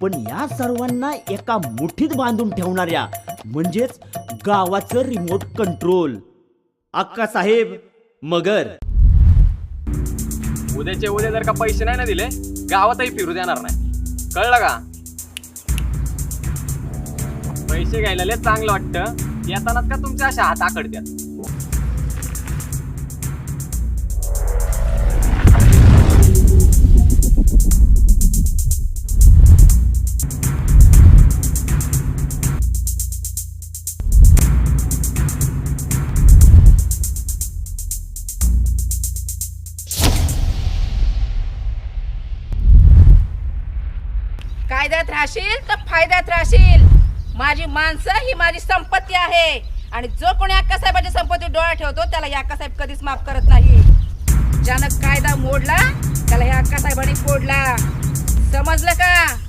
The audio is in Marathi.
पण या सर्वांना एका मुठीत बांधून ठेवणाऱ्या म्हणजेच गावाचं रिमोट कंट्रोल अक्कासाहेब मगर. उद्याचे उद्या जर का पैसे नाही ना दिले गावातही फिरू देणार नाही, कळलं का? पैसे घ्यायला लय चांगलं वाटतं, येतानाच का तुमच्या अशा हात आकडत्यात. कायद्यात राहशील तर फायद्यात राहशील. माझी माणसं ही माझी संपत्ती आहे आणि जो कोणी अक्कासाहेबाची संपत्ती डोळा ठेवतो त्याला या अक्कासाहेब कधीच माफ करत नाही. ज्यानं कायदा मोडला त्याला ह्या अक्कासाहेबांनी फोडला, समजलं का?